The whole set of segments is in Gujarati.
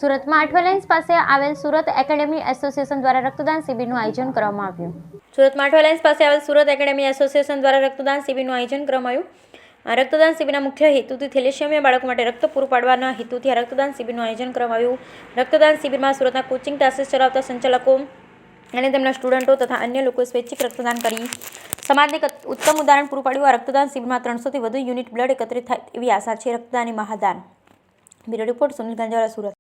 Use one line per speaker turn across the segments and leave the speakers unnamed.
સુરતમાં આઠવા લાઇન્સ પાસે આવેલ સુરત એકેડેમી એસોસિએશન દ્વારા રક્તદાન શિબિરનું આયોજન કરવામાં આવ્યું. સુરતમાં આઠવા લાઇન્સ પાસે આવેલ સુરત એકેડેમી એસોસિએશન દ્વારા રક્તદાન શિબિરનું આયોજન કરવામાં આવ્યું. આ રક્તદાન શિબિરના મુખ્ય હેતુથી થેલેસેમિયા બાળકો માટે રક્ત પૂરું પાડવાના હેતુથી આ રક્તદાન શિબિરનું આયોજન કરવામાં આવ્યું. રક્તદાન શિબિરમાં સુરતના કોચિંગ ક્લાસીસ ચલાવતા સંચાલકો અને તેમના સ્ટુડન્ટો તથા અન્ય લોકોએ સ્વૈચ્છિક રક્તદાન કરી સમાજને ઉત્તમ ઉદાહરણ પૂરું પાડ્યું. આ રક્તદાન શિબિરમાં 300થી વધુ યુનિટ બ્લડ એકત્રિત થાય એવી આશા છે. રક્તદાન એ મહાદાન. Bureau report Sunil Ganjawala, Surat.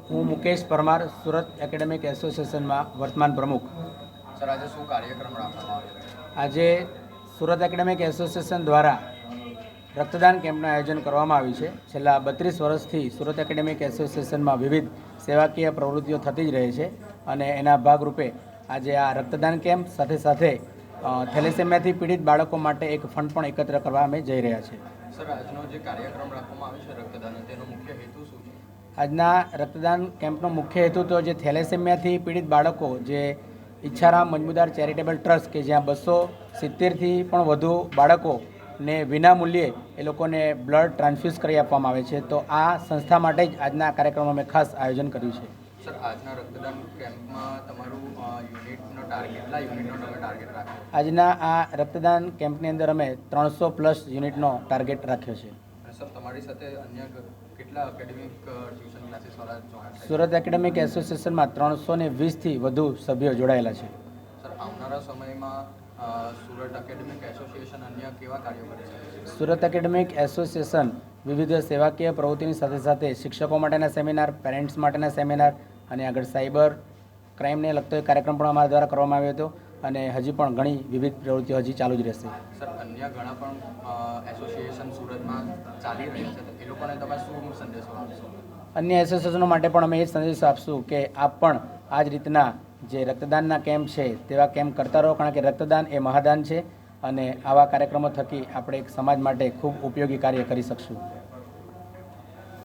હું મુકેશ પરમાર, સુરત એકેડેમિક એસોસિએશનમાં વર્તમાન પ્રમુખ.
સર, આજે શું કાર્યક્રમ રાખવામાં આવ્યો?
આજે સુરત એકેડેમિક એસોસિએશન દ્વારા રક્તદાન કેમ્પનું આયોજન કરવામાં આવ્યું છે. છેલ્લા 32 વર્ષથી સુરત એકેડેમિક એસોસિએશનમાં વિવિધ સેવાકીય પ્રવૃત્તિઓ થતી જ રહે છે અને એના ભાગરૂપે આજે આ રક્તદાન કેમ્પ સાથે સાથે થેલેસેમિયાથી પીડિત બાળકો માટે એક ફંડ પણ એકત્ર કરવા અમે જઈ રહ્યા છીએ.
સર, આજનો જે કાર્યક્રમ રાખવામાં આવ્યો છે રક્તદાન, તેનો મુખ્ય હેતુ શું છે?
આજના રક્તદાન કેમ્પનો મુખ્ય હેતુ તો જે થેલેસેમિયાથી પીડિત બાળકો, જે ઈચ્છારામ મજમુદાર ચેરિટેબલ ટ્રસ્ટ કે જ્યાં 270થી પણ વધુ બાળકોને વિના મૂલ્યે એ લોકોને બ્લડ ટ્રાન્સફ્યુઝ કરી આપવામાં આવે છે, તો આ સંસ્થા માટે જ આજના કાર્યક્રમનું અમે ખાસ આયોજન કર્યું છે.
સર, આજના રક્તદાન કેમ્પમાં તમારું યુનિટનો ટાર્ગેટ, કેટલા યુનિટનો તમે ટાર્ગેટ રાખ્યો?
આજના આ રક્તદાન કેમ્પની અંદર અમે 300+ યુનિટનો ટાર્ગેટ રાખ્યો છે.
અને સર, તમારી સાથે અન્ય કેટલા એકેડેમિક ટ્યુશન ક્લાસીસવાળા જોડાયા?
સુરત એકેડેમિક એસોસિએશનમાં 320થી વધુ સભ્યો જોડાયેલા છે.
સર, આવનારા સમયમાં સુરત એકેડેમિક એસોસિએશન અન્ય કેવા કાર્યો કરી શકે છે?
સુરત એકેડેમિક એસોસિએશન વિવિધ સેવાકીય પ્રવૃત્તિની સાથે સાથે શિક્ષકો માટેના સેમિનાર, પેરેન્ટ્સ માટેના સેમિનાર અને આગળ સાયબર ક્રાઇમને લગતો એક કાર્યક્રમ પણ અમારા દ્વારા કરવામાં આવ્યો હતો અને હજી પણ ઘણી વિવિધ પ્રવૃત્તિઓ હજી ચાલુ જ રહેશે.
સર, અન્ય ઘણા પણ એસોસિએશન સુરતમાં ચાલી રહ્યા છે, તો એ લોકોને તમે શું સંદેશો આપશો?
અન્ય એસોસિએશનો માટે પણ અમે એ જ સંદેશો આપશું કે આપ પણ આ જ રીતના જે રક્તદાનના કેમ્પ છે તેવા કેમ્પ કરતા રહો, કારણ કે રક્તદાન એ મહાદાન છે અને આવા કાર્યક્રમો થકી આપણે એક સમાજ માટે ખૂબ ઉપયોગી કાર્ય કરી શકશું.